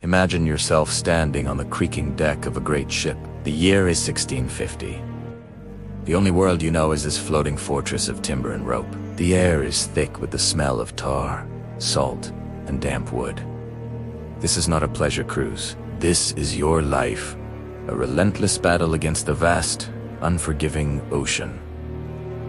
Imagine yourself standing on the creaking deck of a great ship. The year is 1650. The only world you know is this floating fortress of timber and rope. The air is thick with the smell of tar, salt, and damp wood. This is not a pleasure cruise. This is your life, a relentless battle against the vast, unforgiving ocean.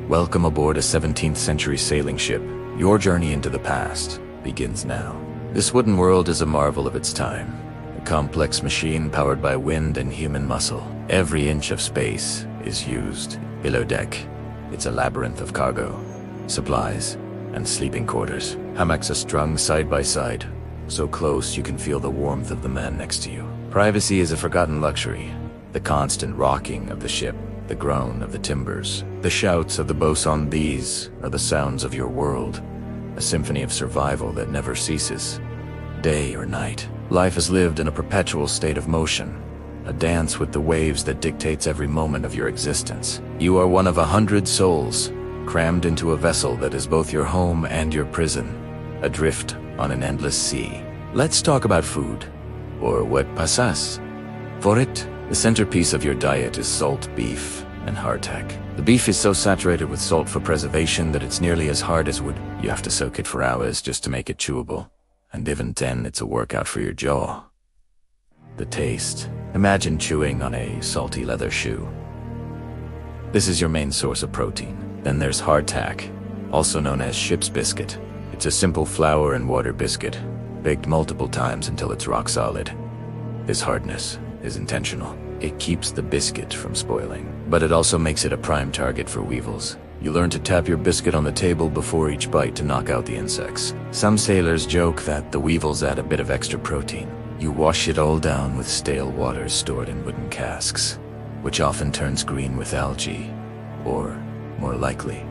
Welcome aboard a 17th century sailing ship. Your journey into the past begins now. This wooden world is a marvel of its time, a complex machine powered by wind and human muscle. Every inch of space is used. Below deck, it's a labyrinth of cargo, supplies, and sleeping quarters. Hammocks are strung side by side, so close you can feel the warmth of the man next to you. Privacy is a forgotten luxury. The constant rocking of the ship, the groan of the timbers, the shouts of the bosun, these are the sounds of your world, a symphony of survival that never ceases. Day or night, life is lived in a perpetual state of motion, a dance with the waves that dictates every moment of your existence. You are one of 100 souls, crammed into a vessel that is both your home and your prison, adrift on an endless sea. Let's talk about food, or what pasas. For it, the centerpiece of your diet is salt beef and hardtack. The beef is so saturated with salt for preservation that it's nearly as hard as wood. You have to soak it for hours just to make it chewable, and even then it's a workout for your jaw. The taste. Imagine chewing on a salty leather shoe. This is your main source of protein. Then there's hardtack, also known as ship's biscuit. It's a simple flour and water biscuit, baked multiple times until it's rock solid. This hardness is intentional. It keeps the biscuit from spoiling, but it also makes it a prime target for weevils. You learn to tap your biscuit on the table before each bite to knock out the insects. Some sailors joke that the weevils add a bit of extra protein. You wash it all down with stale water stored in wooden casks, which often turns green with algae, or, more likely,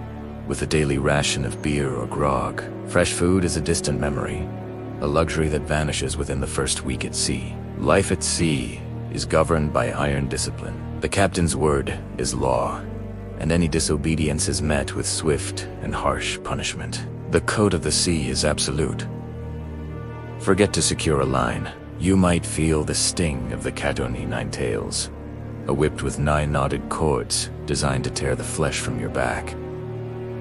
with a daily ration of beer or grog. Fresh food is a distant memory, a luxury that vanishes within the first week at sea. Life at sea is governed by iron discipline. The captain's word is law, and any disobedience is met with swift and harsh punishment. The code of the sea is absolute. Forget to secure a line. You might feel the sting of the Catoni nine tails, a whip with 9 knotted cords designed to tear the flesh from your back.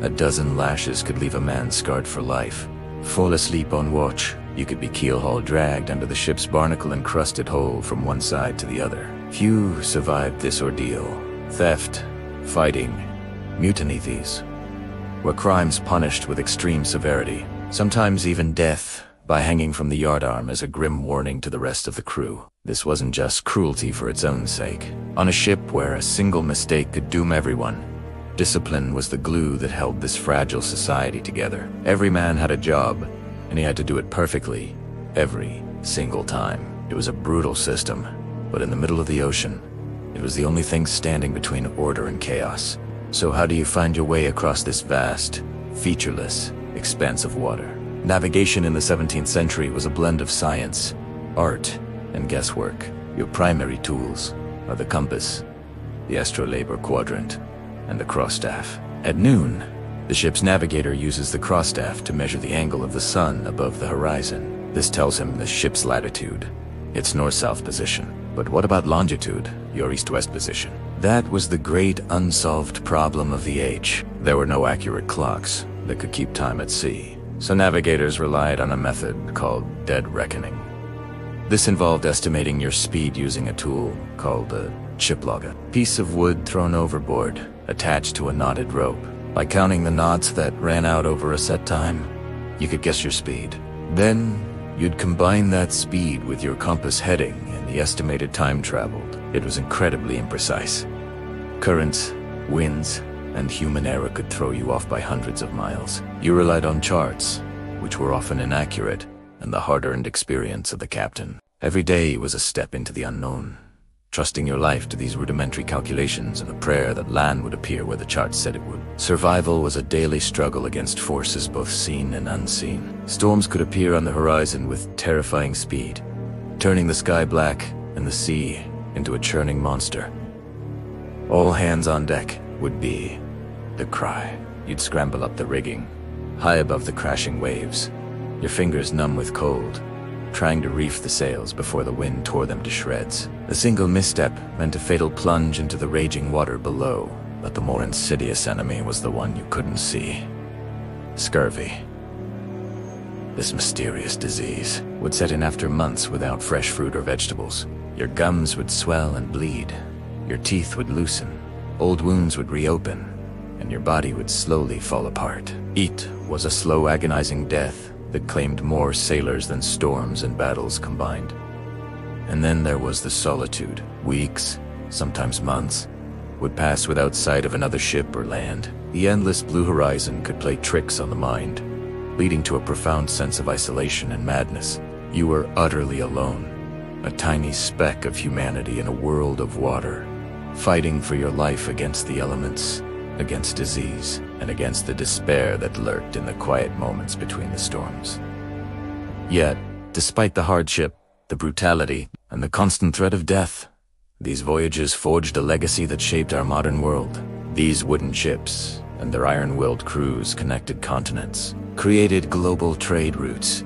A dozen lashes could leave a man scarred for life. Fall asleep on watch, you could be keel-haul dragged under the ship's barnacle-encrusted hole from one side to the other. Few survived this ordeal. Theft, fighting, mutiny, these were crimes punished with extreme severity, sometimes even death, by hanging from the yardarm as a grim warning to the rest of the crew. This wasn't just cruelty for its own sake. On a ship where a single mistake could doom everyone, discipline was the glue that held this fragile society together. Every man had a job, and he had to do it perfectly, every single time. It was a brutal system, but in the middle of the ocean, it was the only thing standing between order and chaos. So how do you find your way across this vast, featureless expanse of water? Navigation in the 17th century was a blend of science, art, and guesswork. Your primary tools are the compass, the astrolabe quadrant, and the crossstaff. At noon, the ship's navigator uses the crossstaff to measure the angle of the sun above the horizon. This tells him the ship's latitude, its north-south position. But what about longitude, your east-west position? That was the great unsolved problem of the age. There were no accurate clocks that could keep time at sea, so navigators relied on a method called dead reckoning. This involved estimating your speed using a tool called a chiplogger, a piece of wood thrown overboard, attached to a knotted rope. By counting the knots that ran out over a set time, you could guess your speed. Then, you'd combine that speed with your compass heading and the estimated time traveled. It was incredibly imprecise. Currents, winds, and human error could throw you off by hundreds of miles. You relied on charts, which were often inaccurate, and the hard-earned experience of the captain. Every day was a step into the unknown, trusting your life to these rudimentary calculations and a prayer that land would appear where the charts said it would. Survival was a daily struggle against forces both seen and unseen. Storms could appear on the horizon with terrifying speed, turning the sky black and the sea into a churning monster. All hands on deck would be the cry. You'd scramble up the rigging, high above the crashing waves, your fingers numb with cold, trying to reef the sails before the wind tore them to shreds. A single misstep meant a fatal plunge into the raging water below, but the more insidious enemy was the one you couldn't see. Scurvy. This mysterious disease would set in after months without fresh fruit or vegetables. Your gums would swell and bleed, your teeth would loosen, old wounds would reopen, and your body would slowly fall apart. It was a slow, agonizing death that claimed more sailors than storms and battles combined. And then there was the solitude. Weeks, sometimes months, would pass without sight of another ship or land. The endless blue horizon could play tricks on the mind, leading to a profound sense of isolation and madness. You were utterly alone, a tiny speck of humanity in a world of water, fighting for your life against the elements, against disease, and against the despair that lurked in the quiet moments between the storms. Yet, despite the hardship, the brutality, and the constant threat of death, these voyages forged a legacy that shaped our modern world. These wooden ships and their iron-willed crews connected continents, created global trade routes,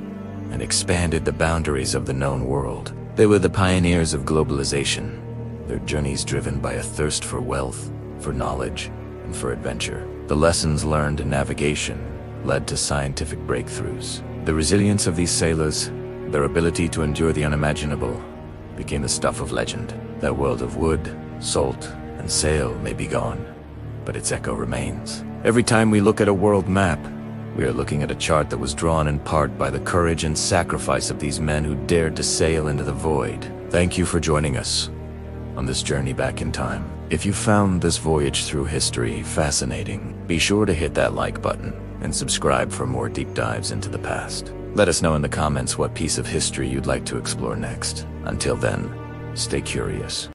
and expanded the boundaries of the known world. They were the pioneers of globalization, their journeys driven by a thirst for wealth, for knowledge, and for adventure. The lessons learned in navigation led to scientific breakthroughs. The resilience of these sailors, their ability to endure the unimaginable, became the stuff of legend. That world of wood, salt, and sail may be gone, but its echo remains. Every time we look at a world map, we are looking at a chart that was drawn in part by the courage and sacrifice of these men who dared to sail into the void. Thank you for joining us on this journey back in time. If you found this voyage through history fascinating, be sure to hit that like button and subscribe for more deep dives into the past. Let us know in the comments what piece of history you'd like to explore next. Until then, stay curious.